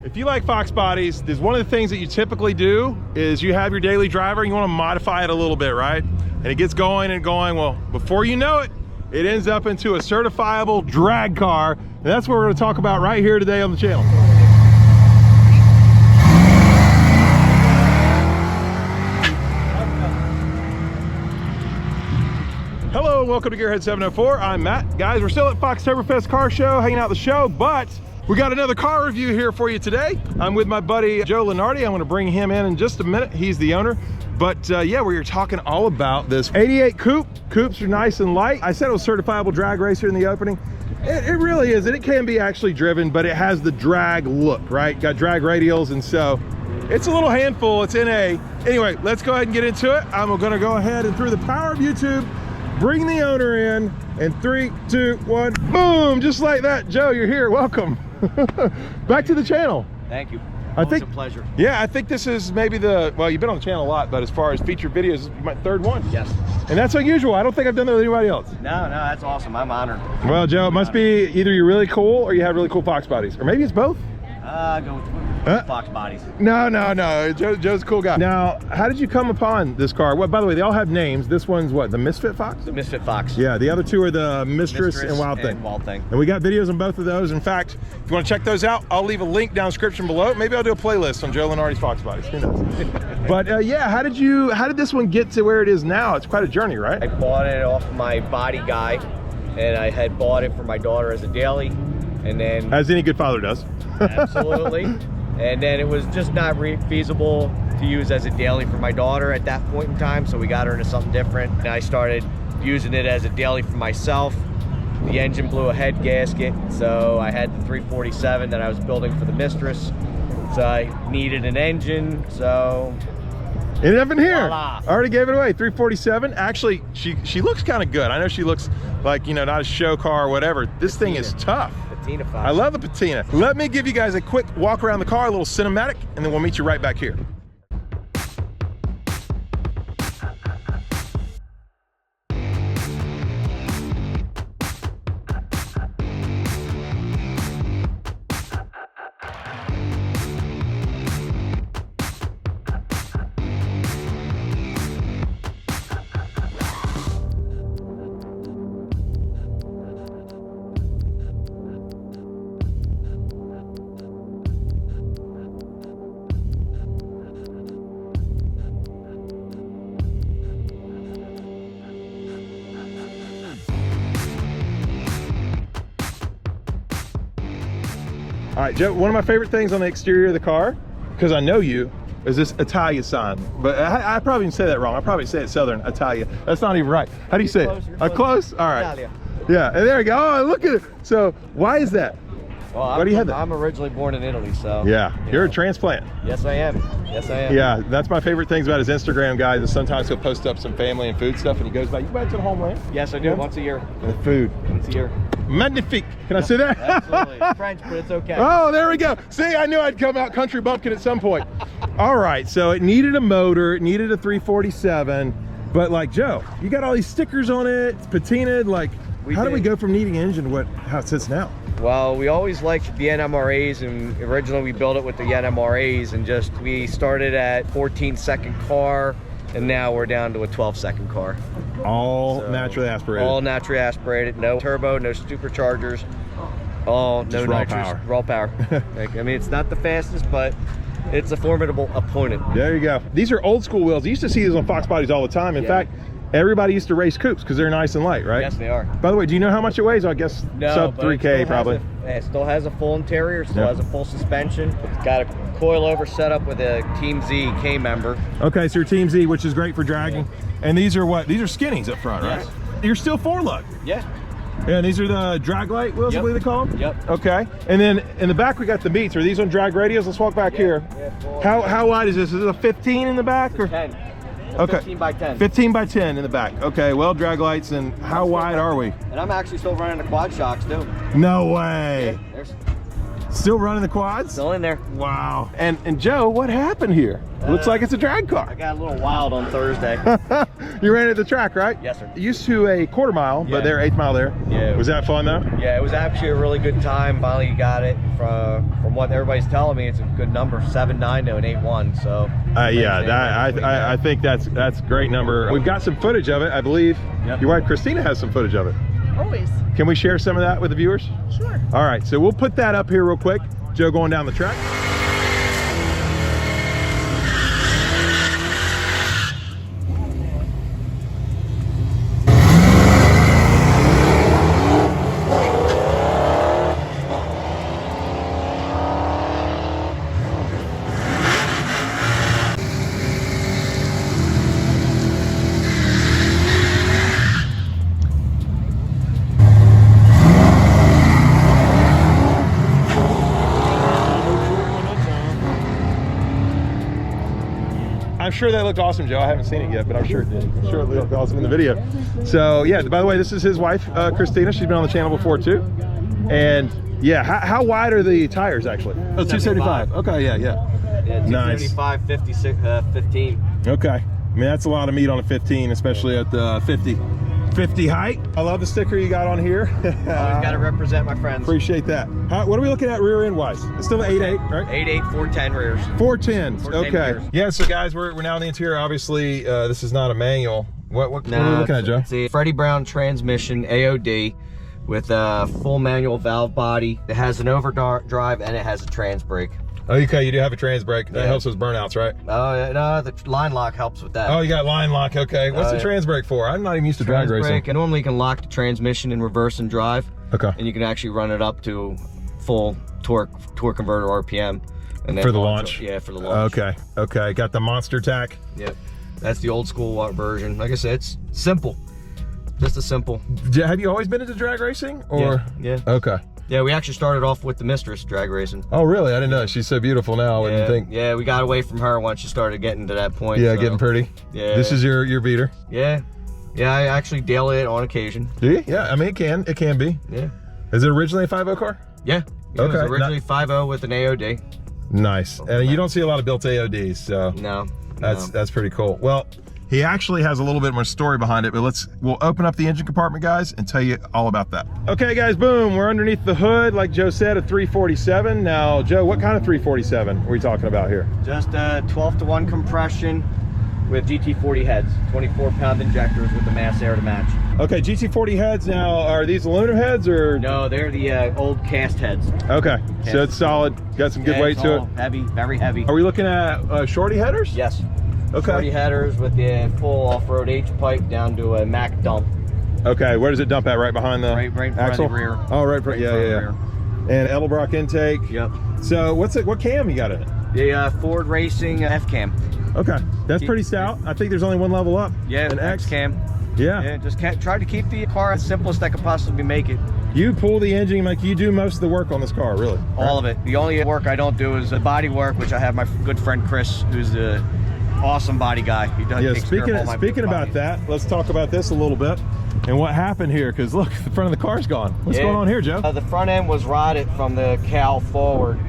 If you like Fox bodies, there's one of the things that you typically do is you have your daily driver and you want to modify it a little bit, right? And it gets going and going. Well, before you know it, it ends up into a certifiable drag car. And that's what we're going to talk about right here today on the channel. Hello, and welcome to Gearhead 704. I'm Matt. Guys, we're still at Foxtoberfest car show, hanging out the show, but we got another car review here for you today. I'm with my buddy Joe Leonardi. I'm going to bring him in just a minute. He's the owner. But yeah, we were talking all about this 88 coupe. Coupes are nice and light. I said it was certifiable drag racer in the opening. It really is, and it can be actually driven, but it has the drag look, right? Got drag radials, and so it's a little handful. It's NA. Anyway, let's go ahead and get into it. I'm going to go ahead and, through the power of YouTube, bring the owner in, and 3, 2, 1, boom, just like that. Joe, you're here, welcome. Back to the channel. Thank you. It's a pleasure. Yeah, I think this is maybe well, you've been on the channel a lot, but as far as featured videos, my third one. Yes. And that's unusual. I don't think I've done that with anybody else. No, that's awesome. I'm honored. Well, Joe, it must be either you're really cool or you have really cool Fox bodies, or maybe it's both. Go with Fox bodies. No. Joe's a cool guy. Now, how did you come upon this car? Well, by the way, they all have names. This one's what? The MisFit Fox? The MisFit Fox. Yeah, the other two are the Mistress and Wild Thing. And we got videos on both of those. In fact, if you want to check those out, I'll leave a link down in the description below. Maybe I'll do a playlist on Joe Leonardi's Fox bodies. Who knows? But yeah, how did this one get to where it is now? It's quite a journey, right? I bought it off my body guy, and I had bought it for my daughter as a daily, and then as any good father does. Absolutely. And then it was just not feasible to use as a daily for my daughter at that point in time, so we got her into something different. And I started using it as a daily for myself. The engine blew a head gasket, so I had the 347 that I was building for the Mistress. So I needed an engine, so ended up in here. Voila. I already gave it away. 347. Actually, she looks kind of good. I know she looks like, you know, not a show car or whatever. This thing is tough. I love the patina. Let me give you guys a quick walk around the car, a little cinematic, and then we'll meet you right back here. All right, Joe, one of my favorite things on the exterior of the car, because I know you, is this Italia sign. But I probably even say that wrong. I probably say it Southern, Italia. That's not even right. How do you say it? Close? All right. Italia. Yeah, and there we go. Oh, look at it. So why is that? Well, why do you have that? I'm originally born in Italy, so. Yeah, you're a transplant. Yes, I am. Yes, I am. Yeah, that's my favorite things about his Instagram, guys, is sometimes he'll post up some family and food stuff, and he goes back, you back to the homeland? Yes, I do, once a year. And food. Once a year. Magnifique. Can I say that? Absolutely. It's French, but it's okay. Oh, there we go. See, I knew I'd come out country bumpkin at some point. All right, so it needed a motor, it needed a 347, but like, Joe, you got all these stickers on it, it's patinaed, like, how do we go from needing an engine to how it sits now? Well, we always liked the NMRAs, and originally we built it with the NMRAs, and we started at 14-second car, and now we're down to a 12-second car. All naturally aspirated. All naturally aspirated, no turbo, no superchargers, no nitrous, raw power. I mean, it's not the fastest, but it's a formidable opponent. There you go. These are old school wheels. You used to see these on Fox bodies all the time. In fact, everybody used to race coupes because they're nice and light, right? Yes, they are. By the way, do you know how much it weighs? I guess sub 3K probably. It still has a full interior, still has a full suspension. It's got a coilover setup with a Team Z K member. Okay, so your Team Z, which is great for dragging. Yeah. And these are what? These are skinnies up front, right? Yes. You're still 4-lug. Yeah. Yeah, and these are the drag light wheels, I believe they call them? Yep. Okay. And then in the back we got the beats. Are these on drag radios? Let's walk back here. Yeah, how wide is this? Is it a 15 in the back? Or 10. Okay. 15 by 10. 15 by 10 in the back. Okay, well, drag lights, and how wide are we? And I'm actually still running the quad shocks too. No way. Yeah, Still running the quads? Still in there. Wow. And Joe, what happened here? Looks like it's a drag I car. got a little wild on Thursday. You ran at the track, right? Yes, sir. Used to a quarter mile, but Yeah. they're 8th mile there. Yeah. Was that fun though? Yeah, it was actually a really good time. Finally got it. From what everybody's telling me, it's a good number, 7.9 to an 8.1. So. Yeah, I think that's a great number. We've got some footage of it, I believe. Yep. Your wife Christina has some footage of it. Always. Can we share some of that with the viewers? Sure. All right, so we'll put that up here real quick. Joe going down the track. I'm sure that looked awesome, Joe. I haven't seen it yet, but I'm sure it did. I'm sure it looked awesome in the video. So yeah, by the way, this is his wife, Christina. She's been on the channel before too. And yeah, how wide are the tires actually? Oh, 275. Okay, yeah. Yeah, 275, 56, 15. Okay. I mean, that's a lot of meat on a 15, especially at the 50 height. I love the sticker you got on here. Always got to represent my friends. Appreciate that. What are we looking at rear end wise? It's still an 8.8, right? 8.8, 410 rears. 410s. 410 Okay. rears. Yeah. So guys, we're now in the interior. Obviously, this is not a manual. What are we looking at, Joe? It's a Freddie Brown transmission AOD with a full manual valve body. It has an overdrive and it has a trans brake. Okay, you do have a trans brake. That Yeah. helps with burnouts, right? Oh, no, the line lock helps with that. Oh, you got line lock. Okay. What's the yeah. trans brake for? I'm not even used to drag Trans racing. brake, and normally you can lock the transmission in reverse and drive. Okay. And you can actually run it up to full torque converter RPM. And then For the launch? Yeah, for the launch. Okay. Got the monster tack. Yep. That's the old school version. Like I said, it's simple. Just a simple. Have you always been into drag racing? Or Yeah. Okay. Yeah, we actually started off with the Mistress drag racing. Oh, really? I didn't know. She's so beautiful now. I wouldn't think. Yeah, we got away from her once she started getting to that point. Yeah, so, getting pretty. Yeah. This is your beater. Yeah. Yeah, I actually daily it on occasion. Do you? Yeah, I mean, it can be. Yeah. Is it originally a 5.0 car? Yeah. It was Okay, originally 5.0 with an AOD. Nice. And you don't see a lot of built AODs, so No. that's pretty cool. Well, he actually has a little bit more story behind it, but we'll open up the engine compartment, guys, and tell you all about that. Okay, guys, boom, we're underneath the hood, like Joe said, a 347. Now, Joe, what kind of 347 are we talking about here? Just a 12-to-1 compression with GT40 heads, 24-pound injectors with the mass air to match. Okay, GT40 heads. Now, are these aluminum heads or? No, they're the old cast heads. Okay, so it's solid, got some good weight it's to it. all heavy, very heavy. Are we looking at shorty headers? Yes. Okay. 40 headers with the full off-road H-pipe down to a Mac dump. Okay, where does it dump at? Right behind the Right in front of axle? the rear. Oh, right, Right in yeah. front of the rear. And Edelbrock intake. Yep. So what cam you got in it? The Ford Racing F-Cam. Okay, that's pretty stout. I think there's only one level up. Yeah, an X. X-Cam. Yeah. Yeah, just try to keep the car as simple as I could possibly make it. You pull the engine, like you do most of the work on this car, really. All of it. The only work I don't do is the body work, which I have my good friend Chris, who's the awesome body guy. He does. Yeah, takes care of all my speaking about bodies. that, let's talk about this a little bit and what happened here, because look, the front of the car's gone. What's going on here, Joe? The front end was rotted from the cowl forward.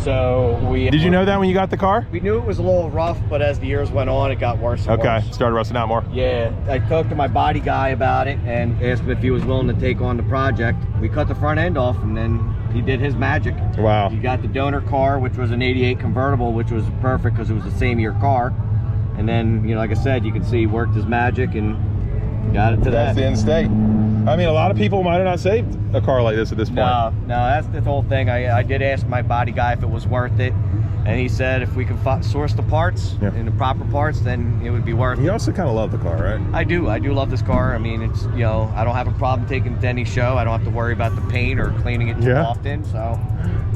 So Did you know that when you got the car? We knew it was a little rough, but as the years went on, it got worse and Okay, worse. started rusting out more. Yeah, I talked to my body guy about it and asked him if he was willing to take on the project. We cut the front end off and then he did his magic. Wow. He got the donor car, which was an 88 convertible, which was perfect because it was the same year car. And then, like I said, you can see he worked his magic and got it to That's the end state. I mean, a lot of people might have not saved a car like this at this point. No, that's the whole thing. I did ask my body guy if it was worth it. And he said if we can source the parts and the proper parts, then it would be worth it. You also kind of love the car, right? I do love this car. I mean, it's, I don't have a problem taking it to any show. I don't have to worry about the paint or cleaning it too often. So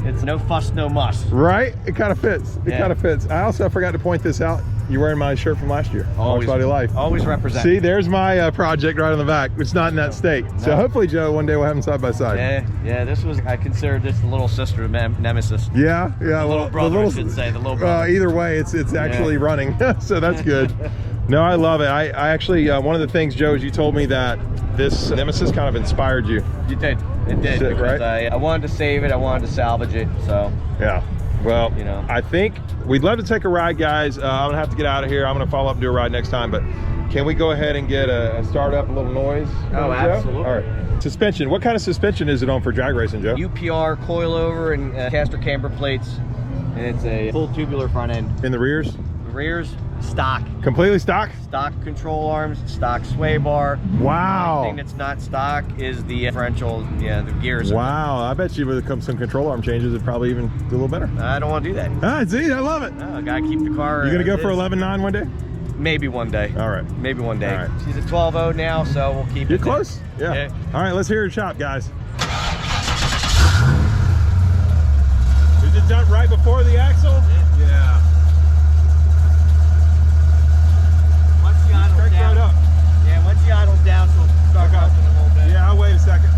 it's no fuss, no muss. Right? It kind of fits. It kind of fits. I also forgot to point this out. You're wearing my shirt from last year. FoxBody Life. Always represent. See, there's my project right on the back. It's not in that state. No. So hopefully, Joe, one day we'll have them side by side. Yeah. This was, I consider this the little sister of Nemesis. Yeah. The little brother, I should say. The little brother. Either way, it's actually running. So that's good. No, I love it. I actually, one of the things, Joe, is you told me that this Nemesis kind of inspired you. You did. It did, Shit, because right? I wanted to save it. I wanted to salvage it. So Yeah. Well, you know, I think we'd love to take a ride, guys. I'm gonna have to get out of here. I'm gonna follow up and do a ride next time, but can we go ahead and get a start up, a little noise? Oh, Joe? absolutely. All right. Suspension. What kind of suspension is it on for drag racing, Joe? UPR coilover and caster camber plates, and it's a full tubular front end. In the rears? The rears, stock. Completely stock? Stock control arms, stock sway bar. Wow. The only thing that's not stock is the differential, the gears. Wow. I bet you with some control arm changes, it'd probably even do a little better. I don't want to do that. Ah, see, I love it. No, I gotta keep the car. You gonna go as for is. 11.9 one day? Maybe one day. All right. Maybe one day. All right. She's a 12.0 now, so we'll keep You're it. close? Yeah. All right, let's hear it shop, guys. Did it jump right before the axle? Yeah. Once the idle's Crank down. right up. Yeah, once the idle's down, she'll start Okay. pumping a little bit. Yeah, I'll wait a second.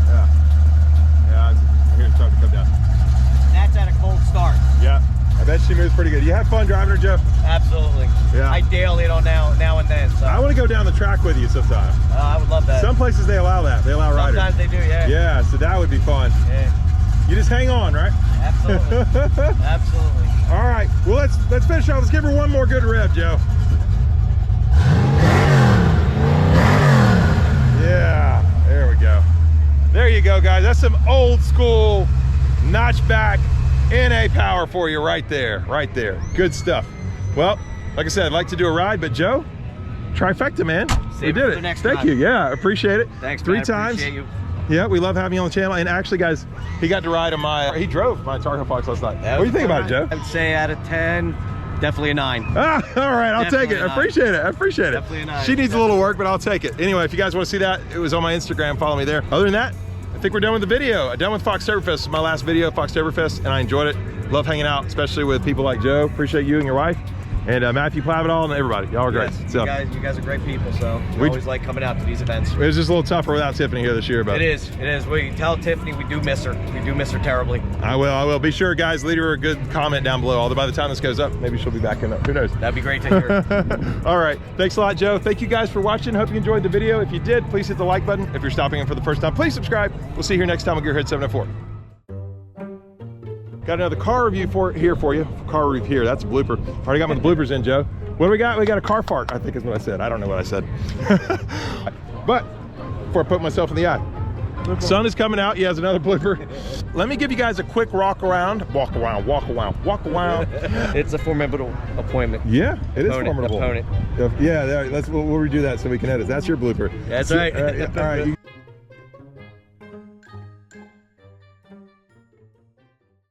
Yeah, I hear it starting to come down. That's at a cold start. Yeah, I bet she moves pretty good. You have fun driving her, Joe? Absolutely. Yeah. I daily it on now and then. So I want to go down the track with you sometime. I would love that. Some places they allow that. They allow riders. Sometimes they do, yeah. Yeah, so that would be fun. Yeah. You just hang on, right? Absolutely. Absolutely. All right. Well, let's finish off. Let's give her one more good rev, Joe. Yeah. There we go. There you go, guys. That's some old school notchback NA power for you right there. Right there. Good stuff. Well, like I said, I'd like to do a ride, but Joe, trifecta, man. Save We it did for it. the next Thank time. you. Yeah, appreciate it. Thanks, Three man. times. Appreciate you. Yeah, we love having you on the channel. And actually, guys, he got to ride on he drove my Targa Fox last night. What do you think about it, Joe? I would say out of 10, definitely a 9. Ah, all right, I'll take it. Definitely I a 9. appreciate it. I appreciate it. Definitely a 9. She needs a little work, but I'll take it. Anyway, if you guys want to see that, it was on my Instagram. Follow me there. Other than that, I think we're done with the video. Done with Foxtoberfest. This is my last video, Foxtoberfest, and I enjoyed it. Love hanging out, especially with people like Joe. Appreciate you and your wife. And Matthew Plavidall and everybody. Y'all are great. Yes, So, you guys are great people, so we We- always like coming out to these events. it was just a little tougher without Tiffany here this year, but It is. We tell Tiffany we do miss her. We do miss her terribly. I will. Be sure, guys, leave her a good comment down below. Although by the time this goes up, maybe she'll be back in. Who knows? That'd be great to hear. All right. Thanks a lot, Joe. Thank you guys for watching. Hope you enjoyed the video. If you did, please hit the like button. If you're stopping in for the first time, please subscribe. We'll see you here next time on Gearhead 704. Got another car review here for you. Car review here. That's a blooper. Already got my bloopers in, Joe. What do we got? We got a car fart, I think is what I said. I don't know what I said. But before I put myself in the eye. Sun is coming out. He has another blooper. Let me give you guys a quick walk around. Walk around. It's a formidable appointment. Yeah, it is Opponent, formidable. opponent. Yeah, we'll redo that so we can edit. That's your blooper. That's right. All right.